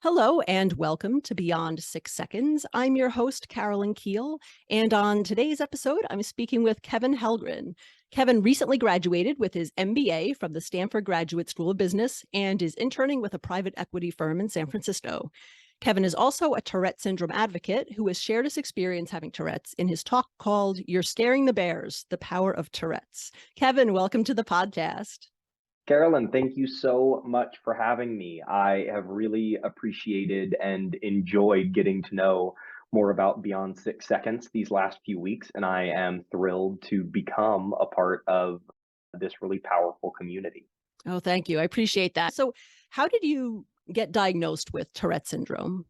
Hello and welcome to Beyond 6 Seconds. I'm your host, Carolyn Keel, and on today's episode, I'm speaking with Kevin Helgren. Kevin recently graduated with his MBA from the Stanford Graduate School of Business and is interning with a private equity firm in San Francisco. Kevin is also a Tourette syndrome advocate who has shared his experience having Tourette's in his talk called You're Scaring the Bears, The Power of Tourette's. Kevin, welcome to the podcast. Carolyn, thank you so much for having me. I have really appreciated and enjoyed getting to know more about Beyond 6 Seconds these last few weeks, and I am thrilled to become a part of this really powerful community. Oh, thank you. I appreciate that. So, how did you get diagnosed with Tourette syndrome?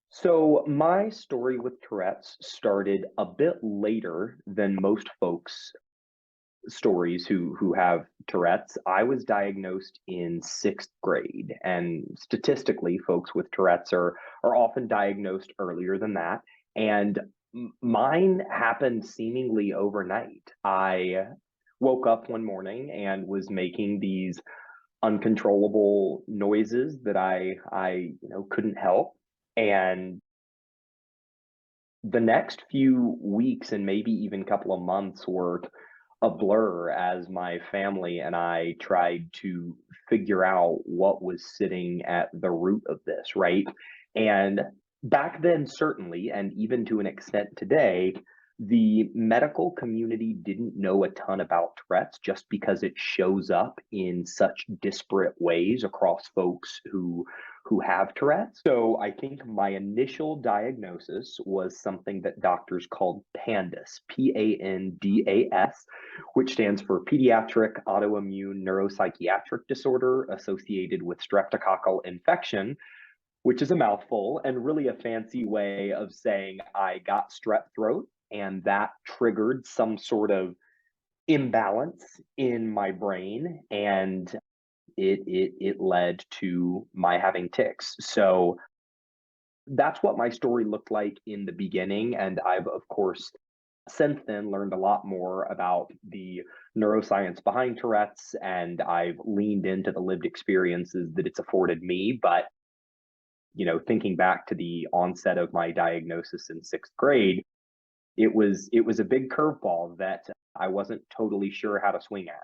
So, my story with Tourette's started a bit later than most folks' stories who have Tourette's. I was diagnosed in sixth grade, and statistically, folks with Tourette's are often diagnosed earlier than that. And mine happened seemingly overnight. I woke up one morning and was making these uncontrollable noises that I couldn't help. And the next few weeks and maybe even couple of months were a blur as my family and I tried to figure out what was sitting at the root of this, right? And back then, certainly, and even to an extent today, the medical community didn't know a ton about Tourette's just because it shows up in such disparate ways across folks who have Tourette's. So I think my initial diagnosis was something that doctors called PANDAS, PANDAS, which stands for Pediatric Autoimmune Neuropsychiatric Disorder Associated with Streptococcal Infection, which is a mouthful and really a fancy way of saying I got strep throat, and that triggered some sort of imbalance in my brain, and it led to my having tics. So that's what my story looked like in the beginning, and I've of course since then learned a lot more about the neuroscience behind Tourette's, and I've leaned into the lived experiences that it's afforded me. But thinking back to the onset of my diagnosis in sixth grade, it was a big curveball that I wasn't totally sure how to swing at.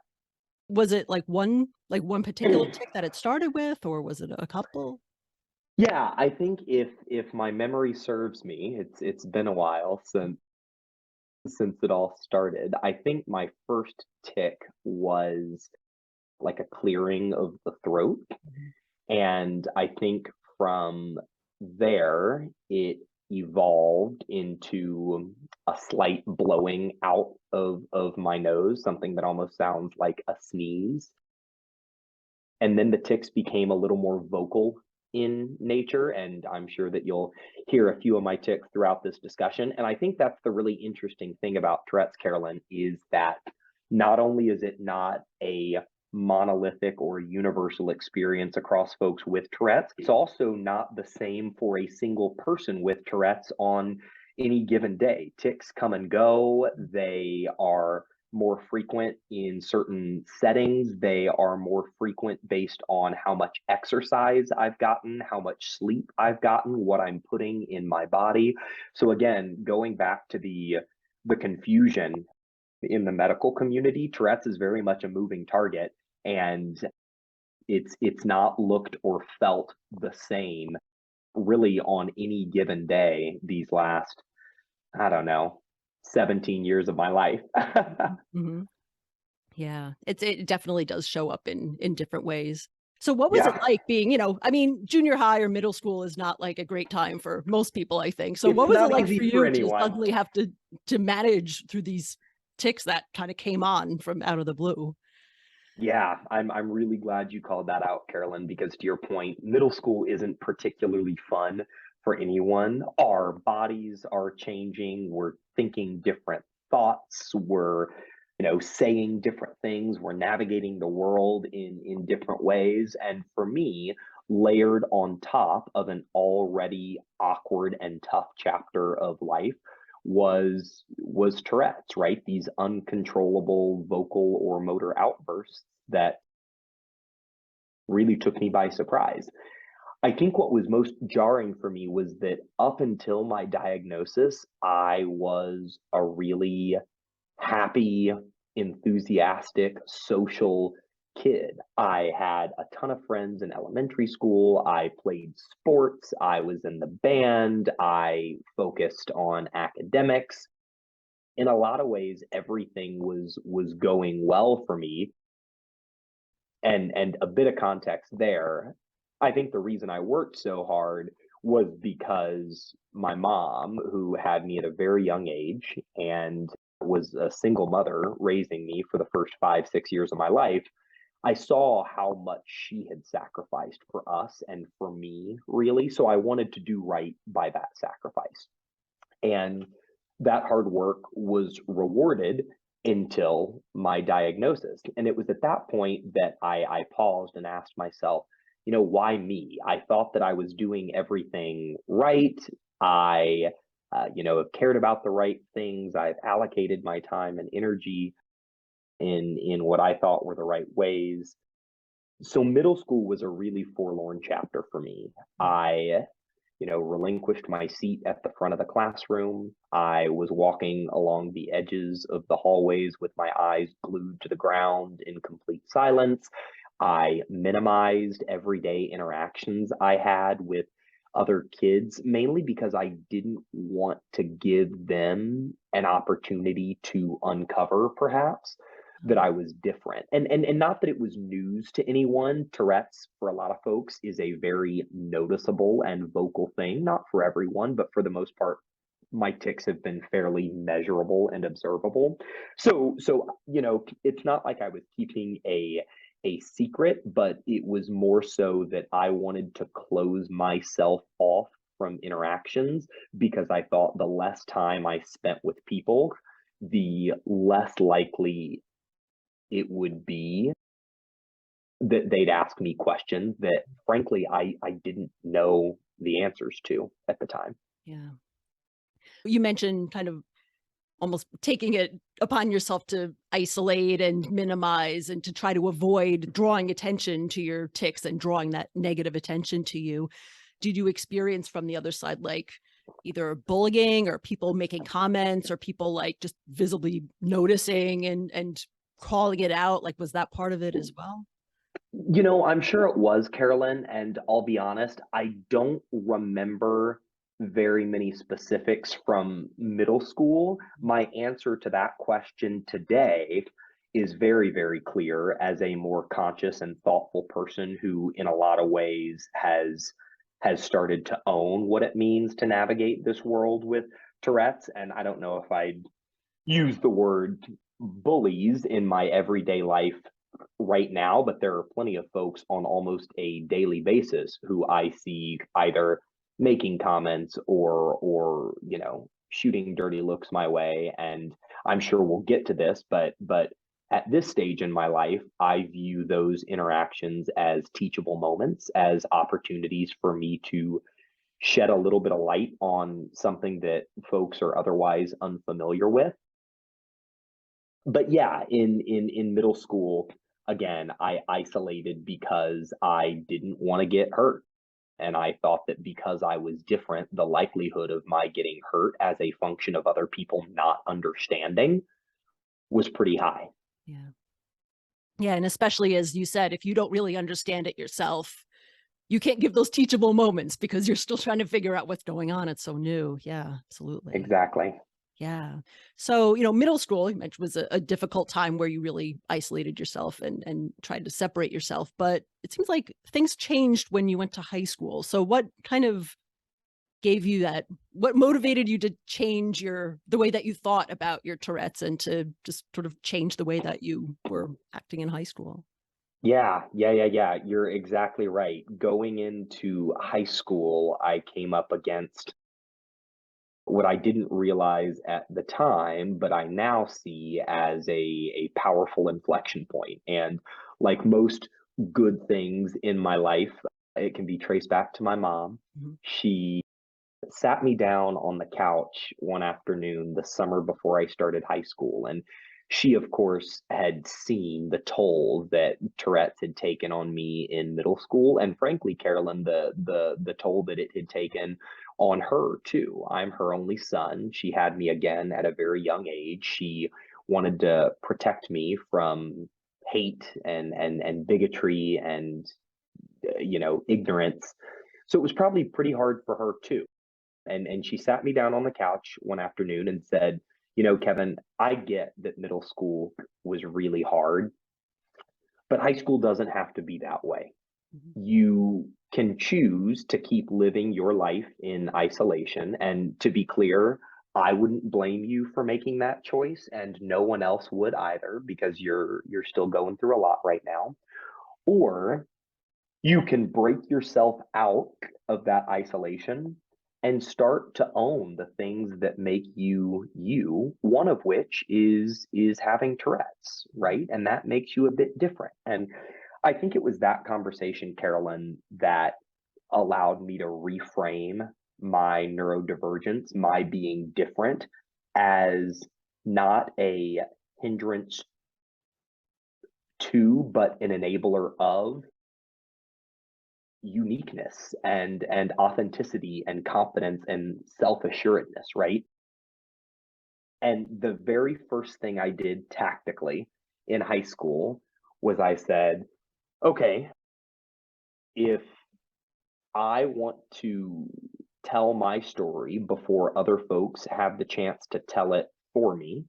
Was it like one particular tick that it started with, or was it a couple? Yeah, I think if my memory serves me, it's been a while since it all started. I think my first tick was like a clearing of the throat, Mhm. and I think from there it evolved into a slight blowing out of my nose, something that almost sounds like a sneeze. And then the ticks became a little more vocal in nature, and I'm sure that you'll hear a few of my ticks throughout this discussion. And I think that's the really interesting thing about Tourette's, Carolyn, is that not only is it not a monolithic or universal experience across folks with Tourette's, it's also not the same for a single person with Tourette's on any given day. Ticks come and go. They are more frequent in certain settings. They are more frequent based on how much exercise I've gotten, how much sleep I've gotten, what I'm putting in my body. So again, going back to the confusion in the medical community, Tourette's is very much a moving target, and it's not looked or felt the same really on any given day these last, I don't know, 17 years of my life. Mhm. Yeah, it definitely does show up in different ways. So what was it Yeah. like being, I mean, junior high or middle school is not like a great time for most people, I think. So what It's was it not like easy for for you to anyone. suddenly have to manage through these ticks that kind of came on from out of the blue? Yeah, I'm really glad you called that out, Carolyn, because to your point, middle school isn't particularly fun for anyone. Our bodies are changing, we're thinking different thoughts, we're saying different things, we're navigating the world in different ways. And for me, layered on top of an already awkward and tough chapter of life was Tourette's, right? These uncontrollable vocal or motor outbursts that really took me by surprise. I think what was most jarring for me was that up until my diagnosis, I was a really happy, enthusiastic, social kid. I had a ton of friends in elementary school. I played sports. I was in the band. I focused on academics. In a lot of ways, everything was going well for me. And a bit of context there, I think the reason I worked so hard was because my mom, who had me at a very young age and was a single mother raising me for the first 5, 6 years of my life, I saw how much she had sacrificed for us and for me, really. So I wanted to do right by that sacrifice. And that hard work was rewarded until my diagnosis. And it was at that point that I paused and asked myself, why me? I thought that I was doing everything right. I, have cared about the right things. I've allocated my time and energy in what I thought were the right ways. So middle school was a really forlorn chapter for me. I relinquished my seat at the front of the classroom. I was walking along the edges of the hallways with my eyes glued to the ground in complete silence. I minimized everyday interactions I had with other kids, mainly because I didn't want to give them an opportunity to uncover, perhaps, that I was different. And not that it was news to anyone. Tourette's, for a lot of folks, is a very noticeable and vocal thing. Not for everyone, but for the most part, my tics have been fairly measurable and observable. So it's not like I was keeping a secret, but it was more so that I wanted to close myself off from interactions because I thought the less time I spent with people, the less likely it would be that they'd ask me questions that frankly I didn't know the answers to at the time. Yeah. You mentioned kind of almost taking it upon yourself to isolate and minimize and to try to avoid drawing attention to your tics and drawing that negative attention to you. Did you experience from the other side, like either bullying or people making comments or people like just visibly noticing and calling it out? Like, was that part of it as well? I'm sure it was, Carolyn, and I'll be honest, I don't remember very many specifics from middle school. My answer to that question today is very, very clear as a more conscious and thoughtful person who, in a lot of ways, has started to own what it means to navigate this world with Tourette's. And I don't know if I'd use the word bullies in my everyday life right now, but there are plenty of folks on almost a daily basis who I see either making comments or shooting dirty looks my way. And I'm sure we'll get to this, but at this stage in my life, I view those interactions as teachable moments, as opportunities for me to shed a little bit of light on something that folks are otherwise unfamiliar with. But yeah, in middle school, again, I isolated because I didn't want to get hurt. And I thought that because I was different, the likelihood of my getting hurt as a function of other people not understanding was pretty high. Yeah. Yeah. And especially as you said, if you don't really understand it yourself, you can't give those teachable moments because you're still trying to figure out what's going on. It's so new. Yeah, absolutely. Exactly. Yeah. So, middle school, you mentioned, was a difficult time where you really isolated yourself and tried to separate yourself. But it seems like things changed when you went to high school. So what kind of gave you that? What motivated you to change the way that you thought about your Tourette's and to just sort of change the way that you were acting in high school? Yeah. You're exactly right. Going into high school, I came up against what I didn't realize at the time, but I now see as a powerful inflection point. And like most good things in my life, it can be traced back to my mom. Mhm. She sat me down on the couch one afternoon the summer before I started high school. And She, of course, had seen the toll that Tourette's had taken on me in middle school, and frankly, Carolyn, the toll that it had taken on her too. I'm her only son. She had me again at a very young age. She wanted to protect me from hate and bigotry and ignorance. So it was probably pretty hard for her too. And she sat me down on the couch one afternoon and said, Kevin, I get that middle school was really hard, but high school doesn't have to be that way. Mhm. You can choose to keep living your life in isolation. And to be clear, I wouldn't blame you for making that choice, and no one else would either, because you're still going through a lot right now. Or you can break yourself out of that isolation and start to own the things that make you you, one of which is having Tourette's, right? And that makes you a bit different. And I think it was that conversation, Carolyn, that allowed me to reframe my neurodivergence, my being different, as not a hindrance to, but an enabler of uniqueness and authenticity and confidence and self-assuredness, right? And the very first thing I did tactically in high school was I said, okay, if I want to tell my story before other folks have the chance to tell it for me,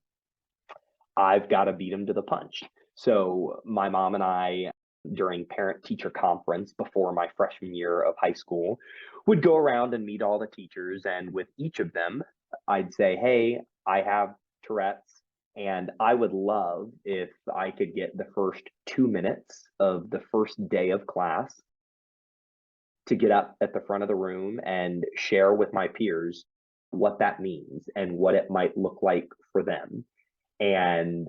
I've got to beat them to the punch. So my mom and I, during parent teacher conference before my freshman year of high school, would go around and meet all the teachers. And with each of them, I'd say, hey, I have Tourette's, and I would love if I could get the first 2 minutes of the first day of class to get up at the front of the room and share with my peers what that means and what it might look like for them. And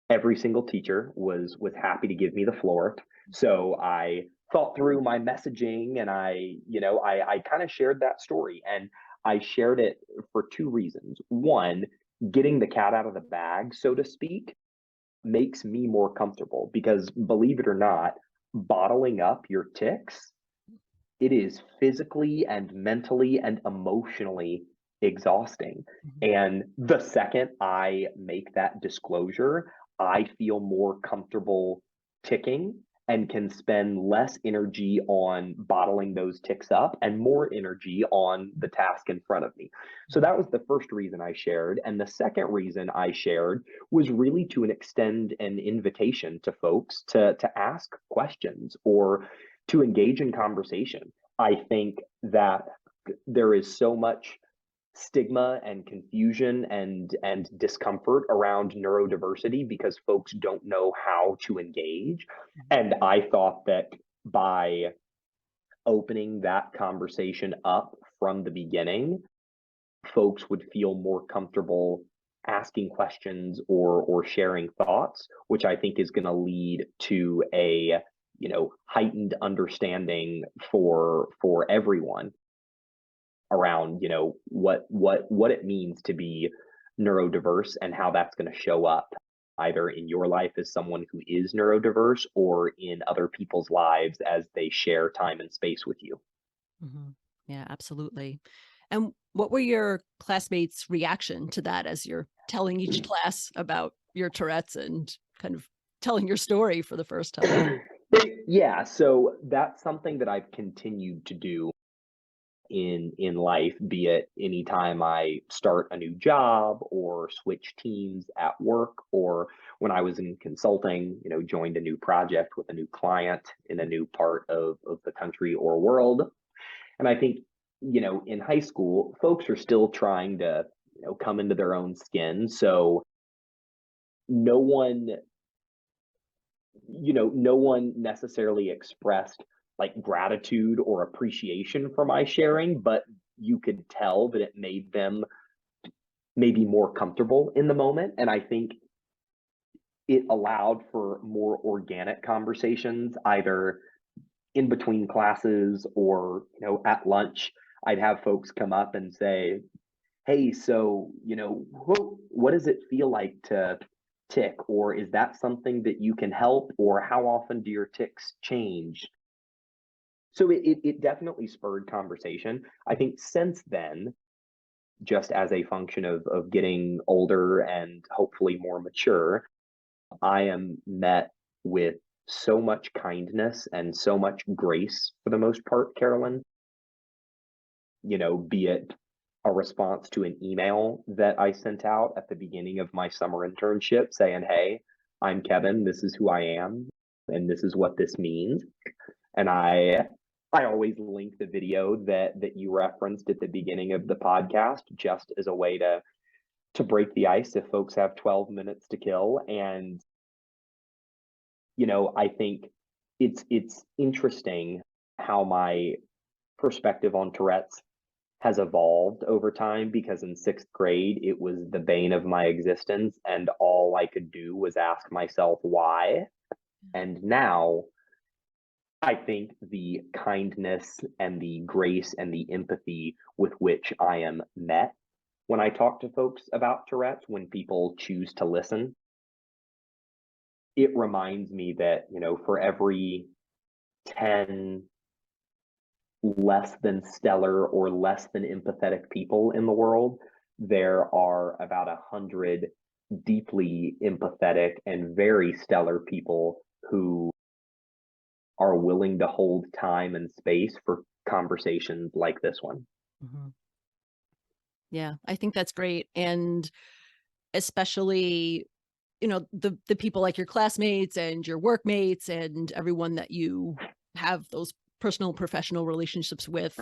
every single teacher was happy to give me the floor. So I thought through my messaging, and I kind of shared that story, and I shared it for two reasons. One, getting the cat out of the bag, so to speak, makes me more comfortable because, believe it or not, bottling up your tics, it is physically and mentally and emotionally exhausting. Mhm. And the second I make that disclosure, I feel more comfortable ticking and can spend less energy on bottling those ticks up and more energy on the task in front of me. So that was the first reason I shared. And the second reason I shared was really to extend an invitation to folks to ask questions or to engage in conversation. I think that there is so much stigma and confusion and discomfort around neurodiversity because folks don't know how to engage. And I thought that by opening that conversation up from the beginning, folks would feel more comfortable asking questions or sharing thoughts, which I think is going to lead to a heightened understanding for everyone around what it means to be neurodiverse and how that's going to show up either in your life as someone who is neurodiverse or in other people's lives as they share time and space with you. Mhm. Yeah, absolutely. And what were your classmates' reaction to that as you're telling each class about your Tourette's and kind of telling your story for the first time? Yeah, so that's something that I've continued to do in life, be it anytime I start a new job or switch teams at work, or when I was in consulting, joined a new project with a new client in a new part of the country or world. And I think, in high school, folks are still trying to, come into their own skin. So no one no one necessarily expressed like gratitude or appreciation for my sharing, but you could tell that it made them maybe more comfortable in the moment. And I think it allowed for more organic conversations, either in between classes or, at lunch. I'd have folks come up and say, hey, so, what does it feel like to tic? Or is that something that you can help? Or how often do your tics change? So it definitely spurred conversation. I think since then, just as a function of getting older and hopefully more mature, I am met with so much kindness and so much grace for the most part, Carolyn. Be it a response to an email that I sent out at the beginning of my summer internship saying, "Hey, I'm Kevin, this is who I am, and this is what this means." And I always link the video that you referenced at the beginning of the podcast just as a way to break the ice if folks have 12 minutes to kill. And I think it's interesting how my perspective on Tourette's has evolved over time, because in sixth grade it was the bane of my existence and all I could do was ask myself why. And now I think the kindness and the grace and the empathy with which I am met when I talk to folks about Tourette's, when people choose to listen, it reminds me that, for every 10 less than stellar or less than empathetic people in the world, there are about 100 deeply empathetic and very stellar people who are willing to hold time and space for conversations like this one. Mhm. Yeah, I think that's great. And especially, the people like your classmates and your workmates and everyone that you have those personal professional relationships with,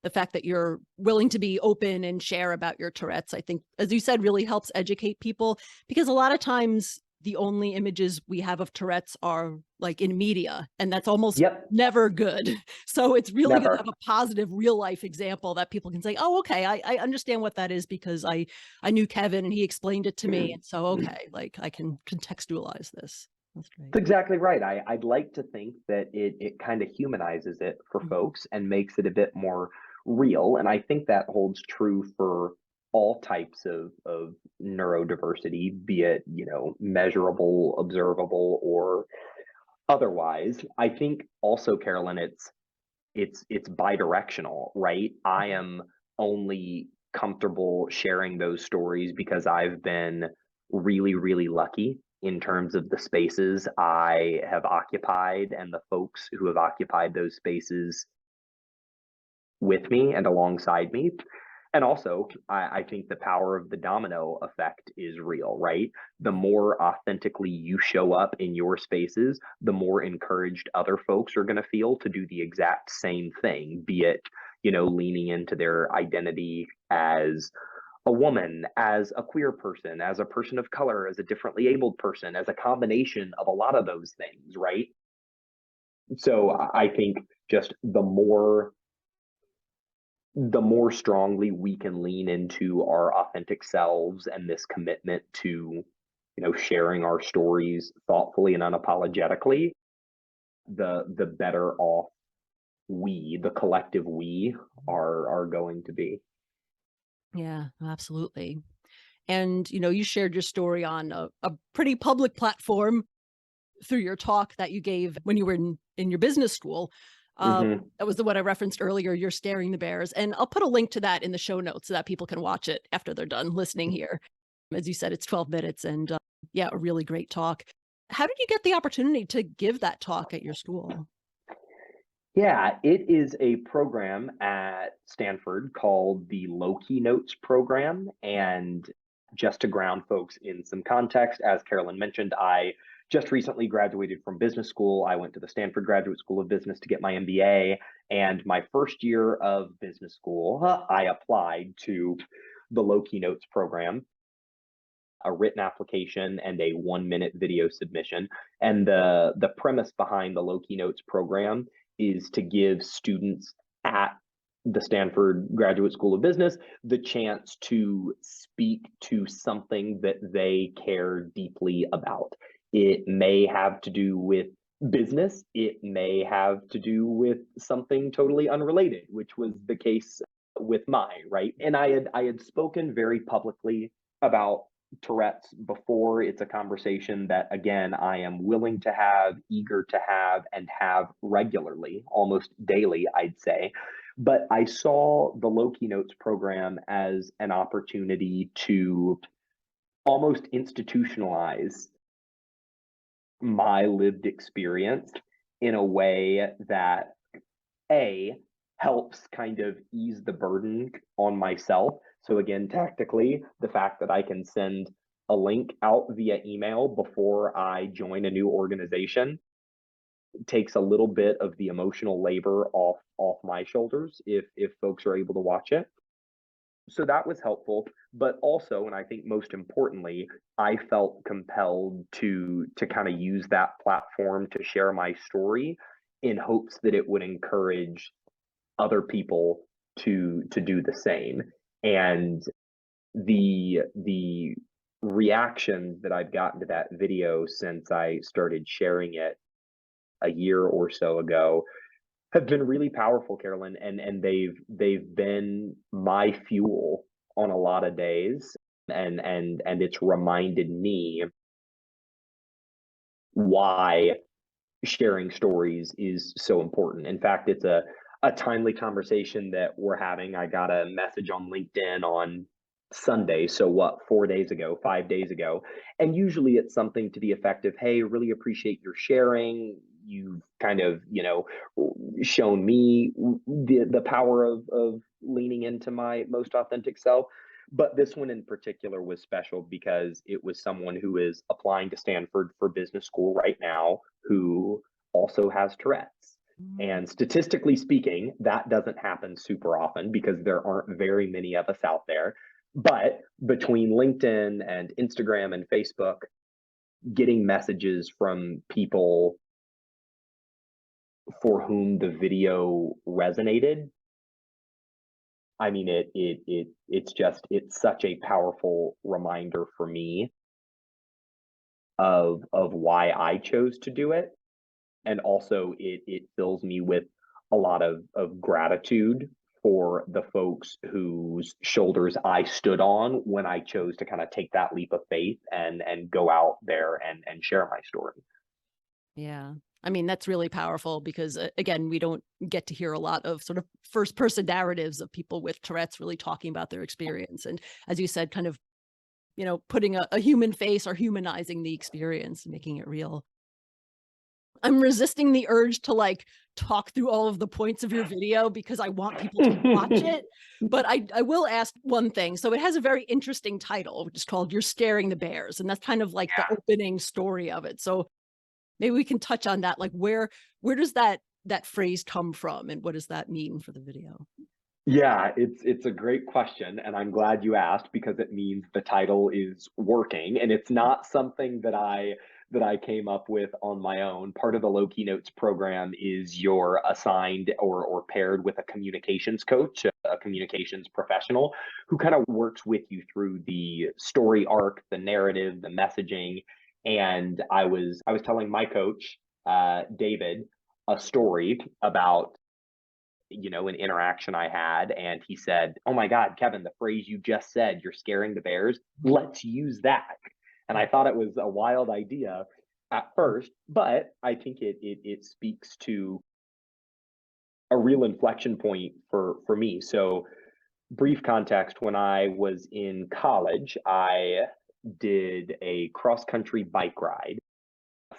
the fact that you're willing to be open and share about your Tourette's, I think, as you said, really helps educate people, because a lot of times the only images we have of Tourette's are like in media, and that's almost Yep, never good. So it's really good to never. have a positive real life example that people can say, "Oh, okay, I understand what that is because I knew Kevin and he explained it to me, and so okay, like I can contextualize this." That's great. That's exactly right. I'd like to think that it kind of humanizes it for Mhm. folks and makes it a bit more real. And I think that holds true for all types of neurodiversity, be it, measurable, observable, or otherwise. I think also, Carolyn, it's bidirectional, right? I Mhm. am only comfortable sharing those stories because I've been really, really lucky in terms of the spaces I have occupied and the folks who have occupied those spaces with me and alongside me. And also, I think the power of the domino effect is real, right? The Yeah. more authentically you show up in your spaces, the more encouraged other folks are going to feel to do the exact same thing, be it, leaning into their identity as a woman, as a queer person, as a person of color, as a differently abled person, as a combination of a lot of those things, right? So I think just the more strongly we can lean into our authentic selves and this commitment to, sharing our stories thoughtfully and unapologetically, the better off the collective we, are going to be. Yeah, absolutely. And, you shared your story on a pretty public platform through your talk that you gave when you were in your business school. Hmm. That was the one I referenced earlier, You're Staring the Bears. And I'll put a link to that in the show notes so that people can watch it after they're done listening here. As you said, it's 12 minutes and yeah, a really great talk. How did you get the opportunity to give that talk at your school? Yeah, it is a program at Stanford called the Low Keynotes program. And just to ground folks in some context, as Carolyn mentioned, I just recently graduated from business school. I went to the Stanford Graduate School of Business to get my MBA. And my first year of business school, I applied to the Low Keynotes program, a written application and a 1-minute video submission. And the premise behind the Low Keynotes program is to give students at the Stanford Graduate School of Business the chance to speak to something that they care deeply about. It may have to do with business, it may have to do with something totally unrelated, which was the case with mine, right? And I had spoken very publicly about Tourette's before. It's a conversation that, again, I am willing to have, eager to have, and have regularly, almost daily, I'd say. But I saw the Low Keynotes program as an opportunity to almost institutionalize my lived experience in a way that A, helps kind of ease the burden on myself. So again, tactically, the fact that I can send a link out via email before I join a new organization takes a little bit of the emotional labor off my shoulders if folks are able to watch it. So that was helpful, but also, and I think most importantly, I felt compelled to kind of use that platform to share my story in hopes that it would encourage other people to do the same. And the reactions that I've gotten to that video since I started sharing it a year or so ago have been really powerful, Carolyn, and they've been my fuel on a lot of days, and it's reminded me why sharing stories is so important. In fact, it's a timely conversation that we're having. I got a message on LinkedIn on Sunday. So what, 4 days ago, 5 days ago. And usually it's something to the effect of, hey, really appreciate your sharing. You've kind of, shown me the power of leaning into my most authentic self. But this one in particular was special because it was someone who is applying to Stanford for business school right now, who also has Tourette's. And statistically speaking, that doesn't happen super often because there aren't very many of us out there. But between LinkedIn and Instagram and Facebook, getting messages from people for whom the video resonated, I mean, it's such a powerful reminder for me of why I chose to do it. And also it fills me with a lot of gratitude for the folks whose shoulders I stood on when I chose to kind of take that leap of faith and go out there and share my story. Yeah. I mean, that's really powerful because, again, we don't get to hear a lot of sort of first person narratives of people with Tourette's really talking about their experience. And as you said, kind of, putting a human face or humanizing the experience, making it real. I'm resisting the urge to talk through all of the points of your video because I want people to watch it. But I will ask one thing. So it has a very interesting title, which is called You're Scaring the Bears. And that's kind of like the opening story of it. So maybe we can touch on that. Like where does that phrase come from and what does that mean for the video? Yeah, it's a great question, and I'm glad you asked because it means the title is working, and it's not something that I came up with on my own. Part of the Low Keynotes program is you're assigned or paired with a communications coach, a communications professional who kind of works with you through the story arc, the narrative, the messaging. And I was telling my coach, David, a story about an interaction I had, and he said, "Oh my God, Kevin, the phrase you just said, you're scaring the bears. Let's use that." And I thought it was a wild idea at first, but I think it speaks to a real inflection point for me. So, brief context: when I was in college, I did a cross country bike ride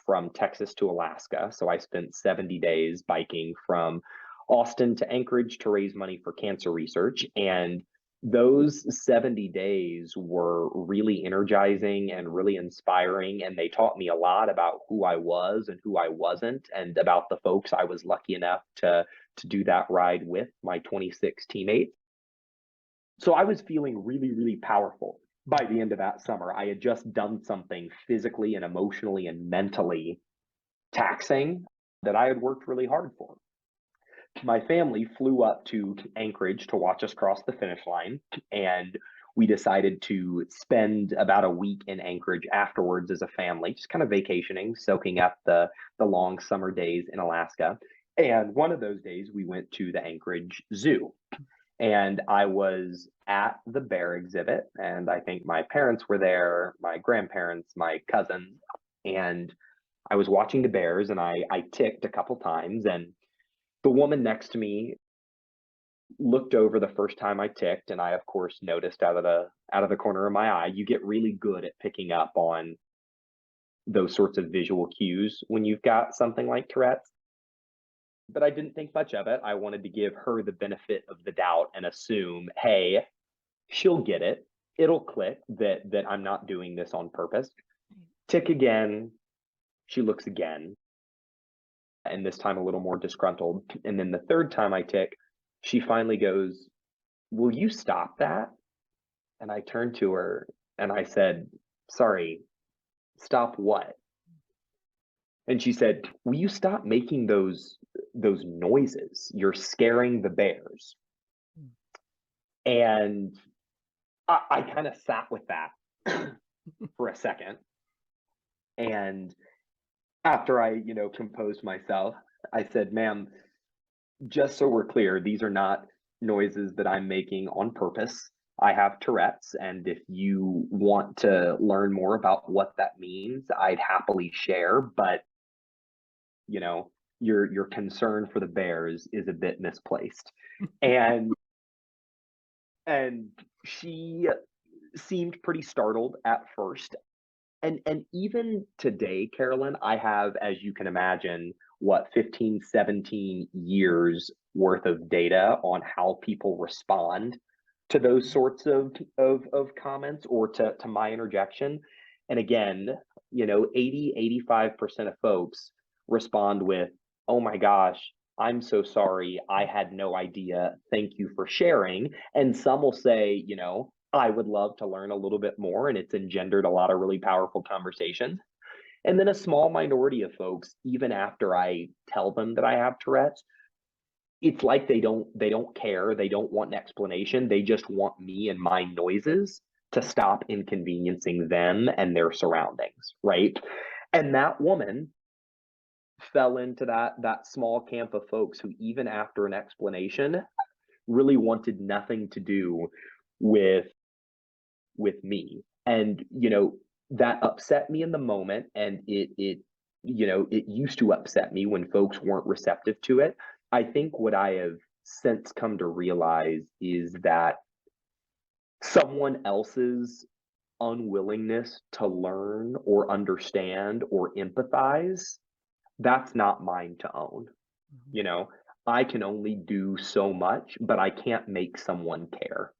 from Texas to Alaska. So I spent 70 days biking from Austin to Anchorage to raise money for cancer research. And those 70 days were really energizing and really inspiring. And they taught me a lot about who I was and who I wasn't, and about the folks I was lucky enough to do that ride with, my 26 teammates. So I was feeling really, really powerful by the end of that summer. I had just done something physically and emotionally and mentally taxing that I had worked really hard for. My family flew up to Anchorage to watch us cross the finish line, and we decided to spend about a week in Anchorage afterwards as a family, just kind of vacationing, soaking up the long summer days in Alaska. And one of those days we went to the Anchorage Zoo. And I was at the bear exhibit, and I think my parents were there, my grandparents, my cousins, and I was watching the bears, and I ticked a couple times, and the woman next to me looked over the first time I ticked, and I of course noticed out of the corner of my eye. You get really good at picking up on those sorts of visual cues when you've got something like Tourette's. But I didn't think much of it. I wanted to give her the benefit of the doubt and assume, hey, she'll get it. It'll click that I'm not doing this on purpose. Tick again. She looks again, and this time a little more disgruntled. And then the third time I tick, she finally goes, "Will you stop that?" And I turned to her and I said, "Sorry, stop what?" And she said, "Will you stop making those noises? You're scaring the bears." And I kind of sat with that for a second. And after I, composed myself, I said, "Ma'am, just so we're clear, these are not noises that I'm making on purpose. I have Tourette's, and if you want to learn more about what that means, I'd happily share. But you know, your concern for the bears is a bit misplaced." And and she seemed pretty startled at first. And even today, Carolyn, I have, as you can imagine, what, 15, 17 years worth of data on how people respond to those sorts of comments or to my interjection. And again, 80, 85% of folks respond with, "Oh my gosh, I'm so sorry. I had no idea. Thank you for sharing." And some will say, "I would love to learn a little bit more." And it's engendered a lot of really powerful conversations. And then a small minority of folks, even after I tell them that I have Tourette's, it's like they don't care. They don't want an explanation. They just want me and my noises to stop inconveniencing them and their surroundings, right? And that woman fell into that small camp of folks who, even after an explanation, really wanted nothing to do with me. And that upset me in the moment, and it used to upset me when folks weren't receptive to it. I think what I have since come to realize is that someone else's unwillingness to learn or understand or empathize, that's not mine to own. Mhm. You know, I can only do so much, but I can't make someone care.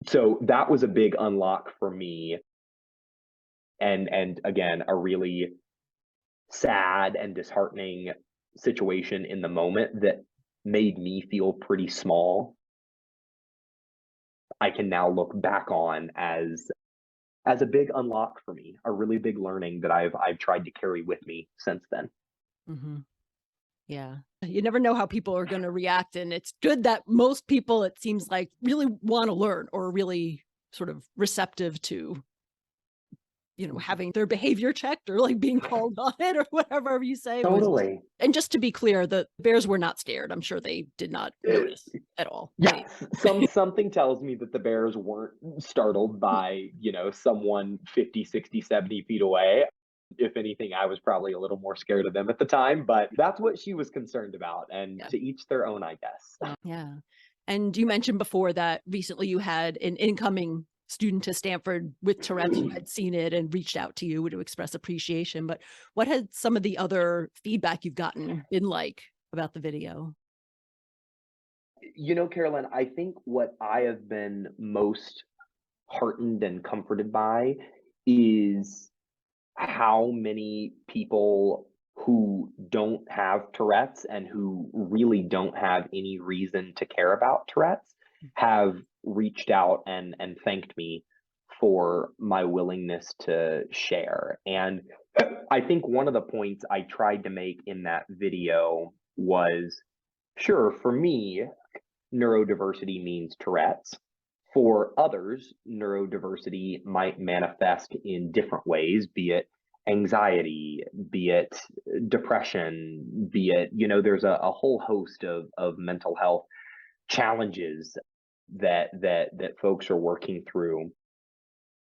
So that was a big unlock for me, and again, a really sad and disheartening situation in the moment that made me feel pretty small. I can now look back on as a big unlock for me, a really big learning that I've tried to carry with me since then. Mhm. Yeah. You never know how people are going to react. And it's good that most people, it seems like, really want to learn or are really sort of receptive to, having their behavior checked or like being called on it or whatever you say was. Totally. And just to be clear, the bears were not scared. I'm sure they did not notice at all. Yes, something tells me that the bears weren't startled by, someone 50, 60, 70 feet away. If anything, I was probably a little more scared of them at the time, but that's what she was concerned about. And Yeah. to each their own, I guess. Yeah. And you mentioned before that recently you had an incoming student to Stanford with Tourette's who had seen it and reached out to you to express appreciation. But what had some of the other feedback you've gotten been like about the video? Carolyn, I think what I have been most heartened and comforted by is how many people who don't have Tourette's and who really don't have any reason to care about Tourette's have reached out and thanked me for my willingness to share. And I think one of the points I tried to make in that video was, sure, for me, neurodiversity means Tourette's. For others, neurodiversity might manifest in different ways, be it anxiety, be it depression, be it, there's a whole host of mental health challenges that folks are working through.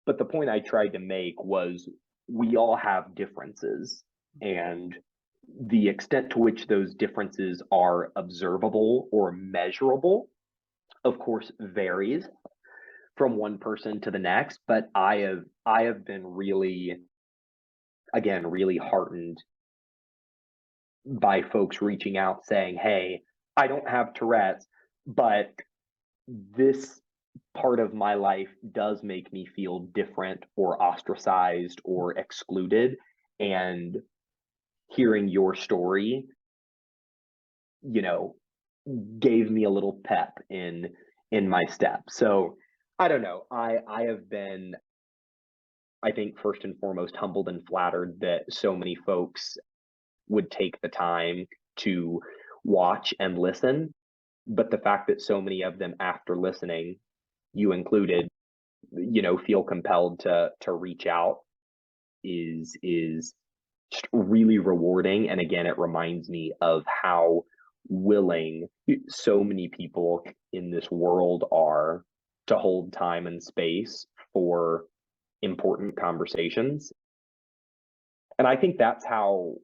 But the point I tried to make was we all have differences, and the extent to which those differences are observable or measurable, of course, varies from one person to the next. But I have been really, again, really heartened by folks reaching out saying, "Hey, I don't have Tourette's, but this part of my life does make me feel different or ostracized or excluded." And hearing your story, you know, gave me a little pep in my step. So I don't know. I have been, I think, first and foremost, humbled and flattered that so many folks would take the time to watch and listen. But the fact that so many of them, after listening, you included, feel compelled to reach out is just really rewarding. And again, it reminds me of how willing so many people in this world are to hold time and space for important conversations. And I think that's how,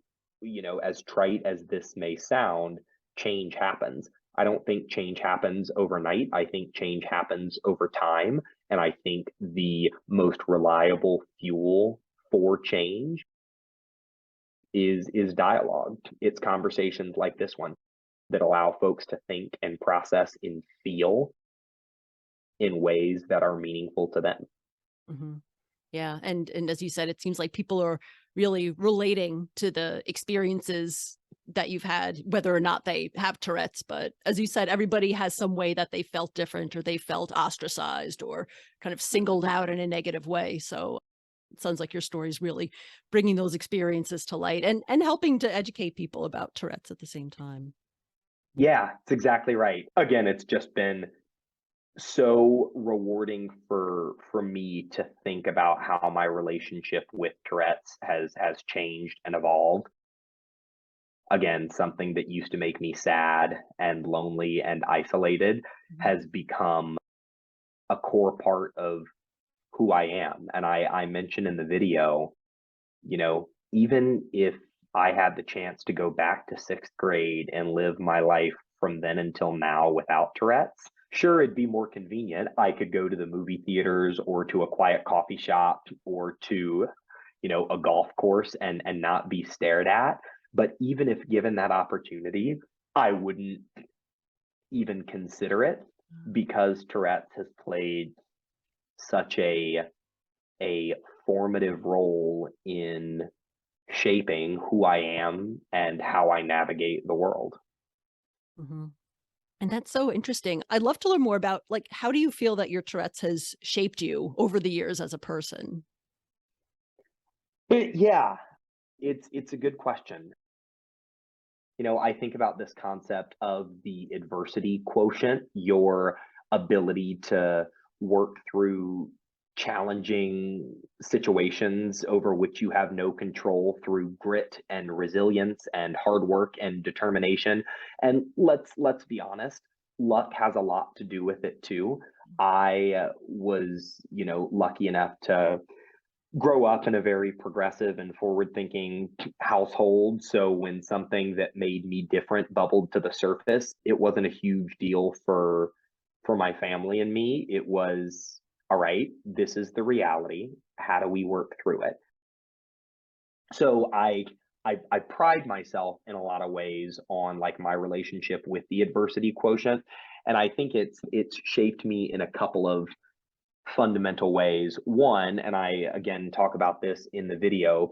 as trite as this may sound, change happens. I don't think change happens overnight. I think change happens over time. And I think the most reliable fuel for change is dialogue. It's conversations like this one that allow folks to think and process and feel in ways that are meaningful to them. Mhm. Yeah, and as you said, it seems like people are really relating to the experiences that you've had, whether or not they have Tourette's. But as you said, everybody has some way that they felt different or they felt ostracized or kind of singled out in a negative way. So it sounds like your story is really bringing those experiences to light and helping to educate people about Tourette's at the same time. Yeah, it's exactly right. Again, it's just been so rewarding for me to think about how my relationship with Tourette's has changed and evolved. Again, something that used to make me sad and lonely and isolated Mhm. has become a core part of who I am. And I mentioned in the video, even if I had the chance to go back to sixth grade and live my life from then until now without Tourette's, sure, it'd be more convenient. I could go to the movie theaters or to a quiet coffee shop or to, a golf course and not be stared at. But even if given that opportunity, I wouldn't even consider it because Tourette's has played such a formative role in shaping who I am and how I navigate the world. Mhm. And that's so interesting. I'd love to learn more about, like, how do you feel that your Tourette's has shaped you over the years as a person? Yeah, it's a good question. I think about this concept of the adversity quotient, your ability to work through challenging situations over which you have no control through grit and resilience and hard work and determination. And let's be honest, luck has a lot to do with it too. I was, lucky enough to grow up in a very progressive and forward thinking household. So when something that made me different bubbled to the surface, it wasn't a huge deal for my family and me. It was, all right, this is the reality. How do we work through it? So I pride myself in a lot of ways on like my relationship with the adversity quotient. And I think it's shaped me in a couple of fundamental ways. One, and I again talk about this in the video,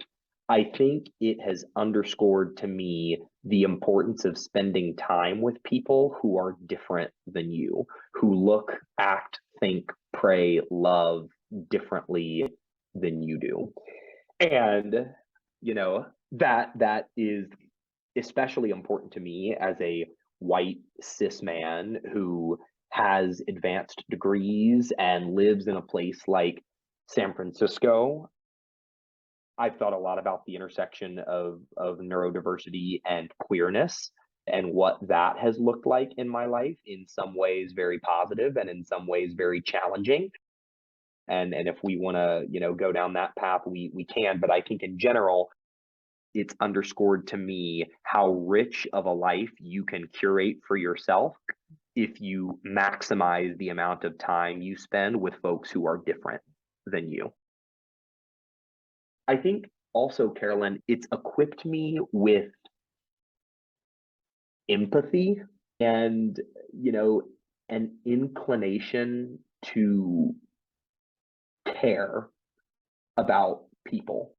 I think it has underscored to me the importance of spending time with people who are different than you, who look, act, think, pray, love differently than you do. And that is especially important to me as a white cis man who has advanced degrees and lives in a place like San Francisco. I've thought a lot about the intersection of neurodiversity and queerness. and what that has looked like in my life, in some ways very positive and in some ways very challenging. And if we want to, go down that path, we can. But I think in general, it's underscored to me how rich of a life you can curate for yourself if you maximize the amount of time you spend with folks who are different than you. I think also, Carolyn, it's equipped me with empathy and, an inclination to care about people.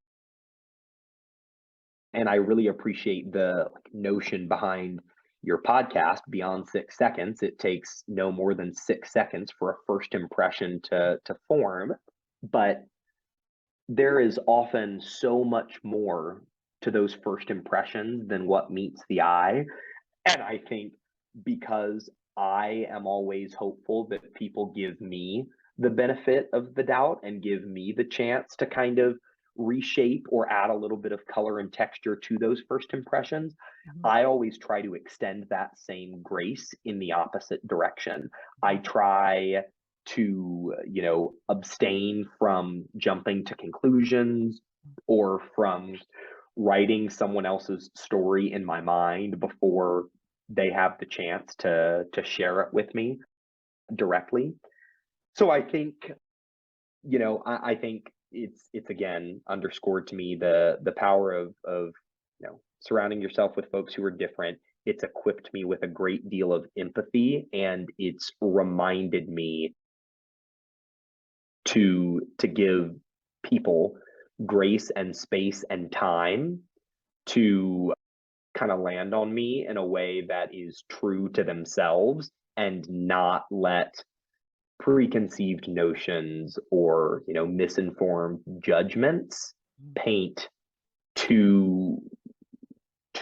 And I really appreciate the notion behind your podcast, Beyond 6 Seconds. It takes no more than 6 seconds for a first impression to form, but there is often so much more to those first impressions than what meets the eye. And I think because I am always hopeful that people give me the benefit of the doubt and give me the chance to kind of reshape or add a little bit of color and texture to those first impressions, Mhm. I always try to extend that same grace in the opposite direction. I try to, abstain from jumping to conclusions or from writing someone else's story in my mind before they have the chance to share it with me directly. So I think, I think it's again underscored to me the power of surrounding yourself with folks who are different. It's equipped me with a great deal of empathy, and it's reminded me to give people grace and space and time to kind of land on me in a way that is true to themselves and not let preconceived notions or misinformed judgments paint too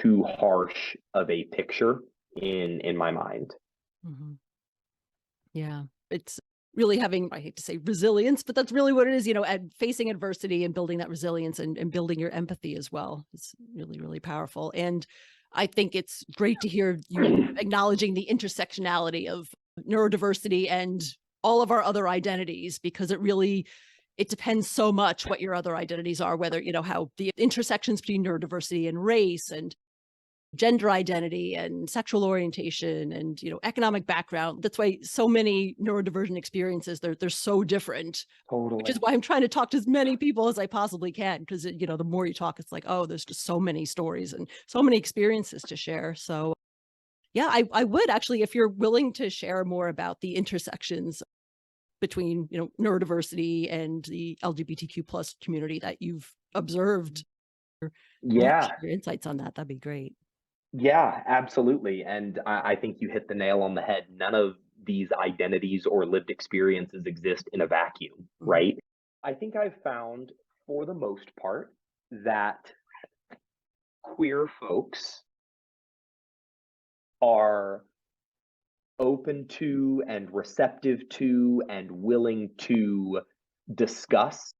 harsh of a picture in my mind. Mhm. Yeah, it's really having, I hate to say resilience, but that's really what it is, facing adversity and building that resilience and building your empathy as well. It's really, really powerful. And I think it's great to hear you acknowledging the intersectionality of neurodiversity and all of our other identities, because it depends so much what your other identities are, whether, how the intersections between neurodiversity and race and gender identity and sexual orientation and economic background. That's why so many neurodivergent experiences, they're so different, which is Totally. why I'm trying to talk to as many people as I possibly can, because the more you talk, it's like, oh, there's just so many stories and so many experiences to share. So yeah, I would actually, if you're willing to share more about the intersections between neurodiversity and the LGBTQ plus community that you've observed, or Yeah. share your insights on that, that'd be great. Yeah, absolutely. And I think you hit the nail on the head. None of these identities or lived experiences exist in a vacuum, Mhm. right? I think I've found, for the most part, that queer folks are open to and receptive to and willing to discuss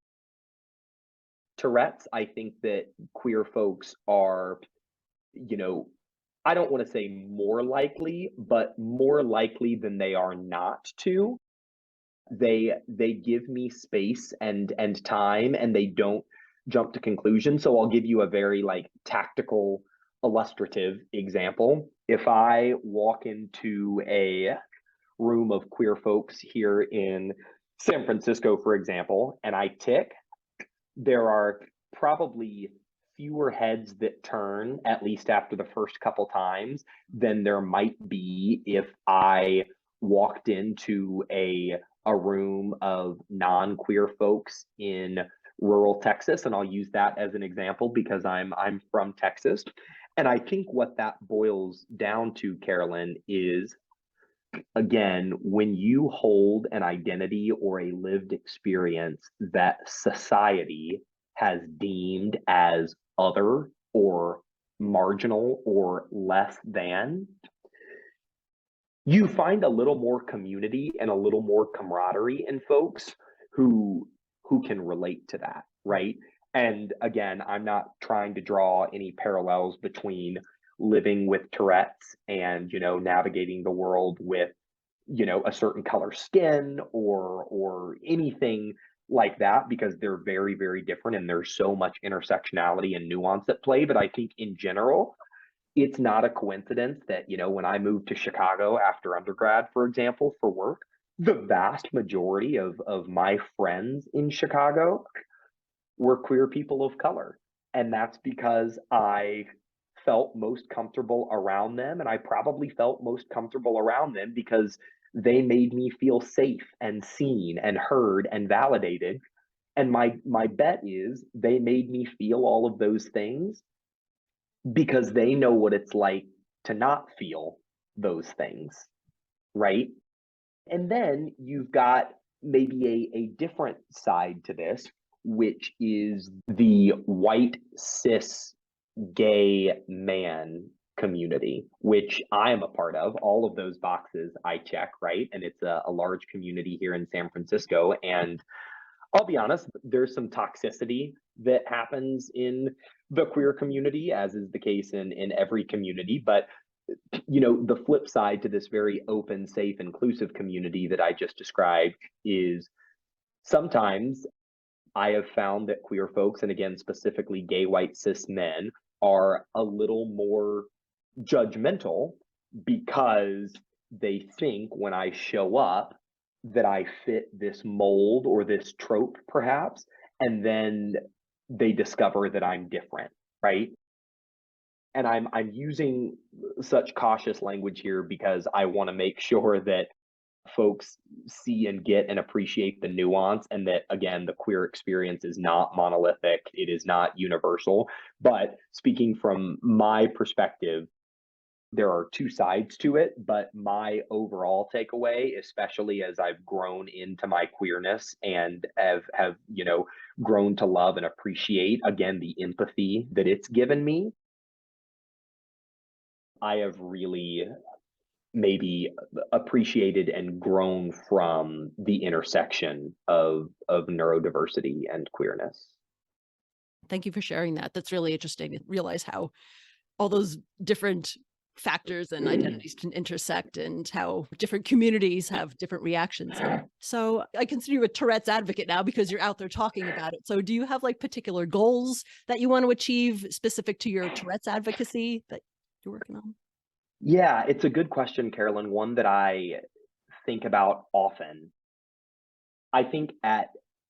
Tourette's. I think that queer folks are, you know, I don't want to say more likely, but more likely than they are not to. They give me space and time, and they don't jump to conclusions. So I'll give you a very like tactical illustrative example. If I walk into a room of queer folks here in San Francisco, for example, and I tick, there are probably fewer heads that turn, at least after the first couple times, than there might be if I walked into a room of non-queer folks in rural Texas. And I'll use that as an example because I'm from Texas. And I think what that boils down to, Carolyn, is again, when you hold an identity or a lived experience that society has deemed as other or marginal or less than, you find a little more community and a little more camaraderie in folks who can relate to that, right? And again, I'm not trying to draw any parallels between living with Tourette's and, navigating the world with, a certain color skin or anything like that, because they're very, very different and there's so much intersectionality and nuance at play. But I think in general, it's not a coincidence that, when I moved to Chicago after undergrad, for example, for work, the vast majority of my friends in Chicago were queer people of color. And that's because I felt most comfortable around them. And I probably felt most comfortable around them because they made me feel safe and seen and heard and validated. And my bet is they made me feel all of those things because they know what it's like to not feel those things, right? And then you've got maybe a different side to this, which is the white cis gay man community, which I am a part of. All of those boxes I check, right? And it's a large community here in San Francisco. And I'll be honest, there's some toxicity that happens in the queer community, as is the case in every community. But the flip side to this very open, safe, inclusive community that I just described is sometimes I have found that queer folks, and again, specifically gay, white, cis men, are a little more judgmental because they think when I show up that I fit this mold or this trope, perhaps, and then they discover that I'm different, right? And I'm using such cautious language here because I want to make sure that folks see and get and appreciate the nuance, and that, again, the queer experience is not monolithic, it is not universal. But speaking from my perspective, there are two sides to it, but my overall takeaway, especially as I've grown into my queerness and have grown to love and appreciate, again, the empathy that it's given me, I have really maybe appreciated and grown from the intersection of neurodiversity and queerness. Thank you for sharing that. That's really interesting to realize how all those different factors and identities can intersect and how different communities have different reactions. So I consider you a Tourette's advocate now because you're out there talking about it. So do you have like particular goals that you want to achieve specific to your Tourette's advocacy that you're working on? Yeah, it's a good question, Carolyn, one that I think about often. I think at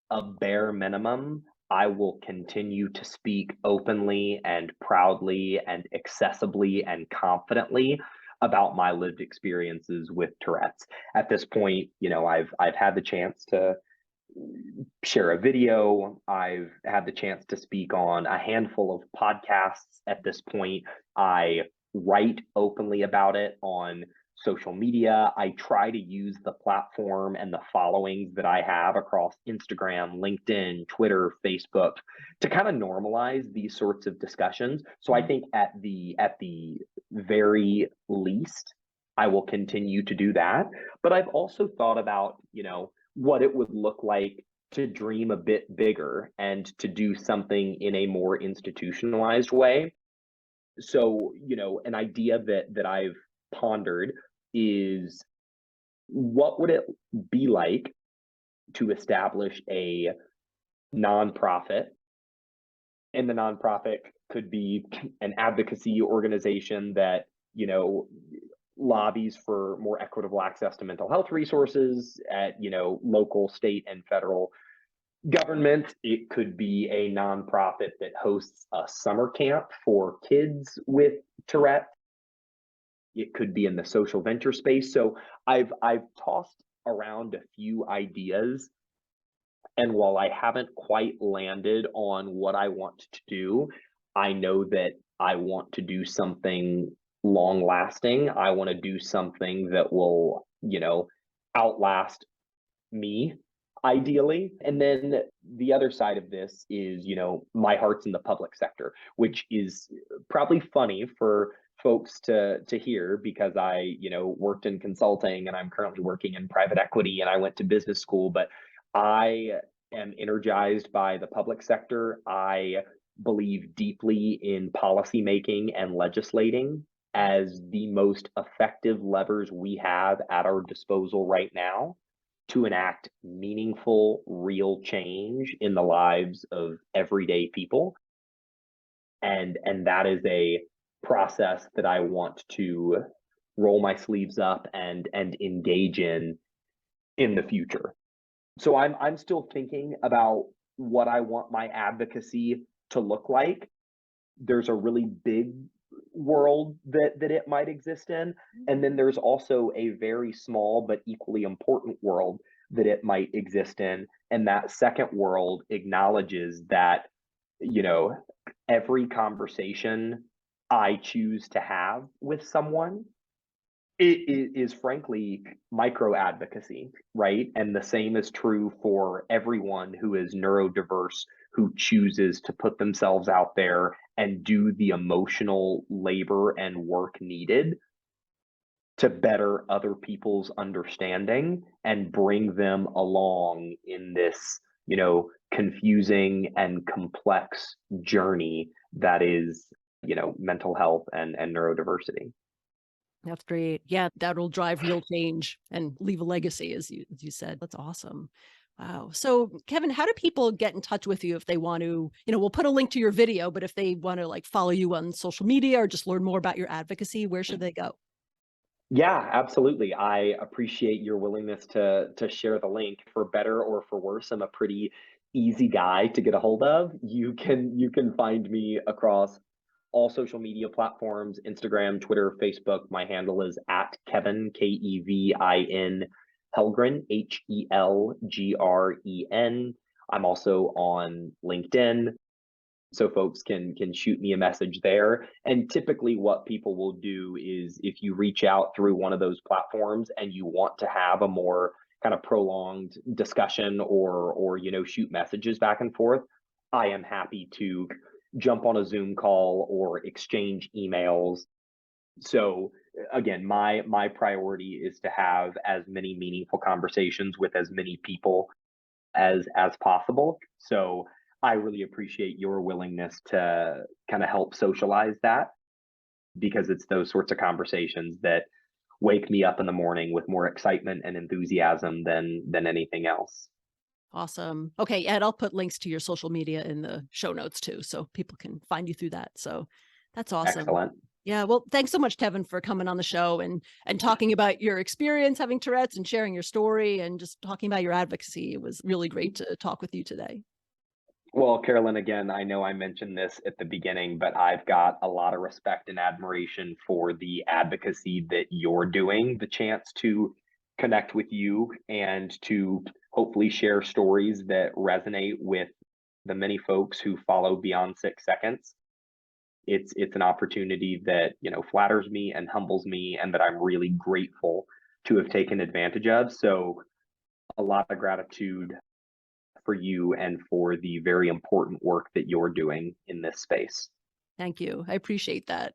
a bare minimum, I will continue to speak openly and proudly and accessibly and confidently about my lived experiences with Tourette's. At this point, I've had the chance to share a video. I've had the chance to speak on a handful of podcasts at this point. I write openly about it on social media. I try to use the platform and the followings that I have across Instagram, LinkedIn, Twitter, Facebook to kind of normalize these sorts of discussions. So I think at the very least, I will continue to do that. But I've also thought about, what it would look like to dream a bit bigger and to do something in a more institutionalized way. So, an idea that I've pondered is, what would it be like to establish a nonprofit? And the nonprofit could be an advocacy organization that, lobbies for more equitable access to mental health resources at, local, state, and federal government. It could be a nonprofit that hosts a summer camp for kids with Tourette. It could be in the social venture space. So I've tossed around a few ideas, and while I haven't quite landed on what I want to do, I know that I want to do something long lasting. I want to do something that will, outlast me, ideally. And then the other side of this is, my heart's in the public sector, which is probably funny for folks to hear because I, worked in consulting and I'm currently working in private equity and I went to business school, but I am energized by the public sector. I believe deeply in policy making and legislating as the most effective levers we have at our disposal right now to enact meaningful, real change in the lives of everyday people. And that is a process that I want to roll my sleeves up and engage in the future. So I'm still thinking about what I want my advocacy to look like. There's a really big world that it might exist in, and then there's also a very small but equally important world that it might exist in, and that second world acknowledges that, you know, every conversation I choose to have with someone it is frankly micro advocacy, right? And the same is true for everyone who is neurodiverse, who chooses to put themselves out there and do the emotional labor and work needed to better other people's understanding and bring them along in this, confusing and complex journey that is, mental health and neurodiversity. That's great. Yeah, that'll drive real change and leave a legacy, as you said. That's awesome. Wow. So, Kevin, how do people get in touch with you if they want to? We'll put a link to your video, but if they want to like follow you on social media or just learn more about your advocacy, where should they go? Yeah, absolutely. I appreciate your willingness to share the link. For better or for worse, I'm a pretty easy guy to get a hold of. You can find me across all social media platforms, Instagram, Twitter, Facebook. My handle is at Kevin, Kevin Helgren, Helgren. I'm also on LinkedIn, so folks can shoot me a message there. And typically what people will do is if you reach out through one of those platforms and you want to have a more kind of prolonged discussion or shoot messages back and forth, I am happy to jump on a Zoom call or exchange emails. So again, my priority is to have as many meaningful conversations with as many people as possible. So I really appreciate your willingness to kind of help socialize that, because it's those sorts of conversations that wake me up in the morning with more excitement and enthusiasm than anything else. Awesome. Okay, and I'll put links to your social media in the show notes too, so people can find you through that. So that's awesome. Excellent. Yeah, well, thanks so much, Kevin, for coming on the show and talking about your experience having Tourette's and sharing your story and just talking about your advocacy. It was really great to talk with you today. Well, Carolyn, again, I know I mentioned this at the beginning, but I've got a lot of respect and admiration for the advocacy that you're doing. The chance to connect with you and to hopefully share stories that resonate with the many folks who follow Beyond 6 Seconds. It's an opportunity that, flatters me and humbles me and that I'm really grateful to have taken advantage of. So a lot of gratitude for you and for the very important work that you're doing in this space. Thank you. I appreciate that.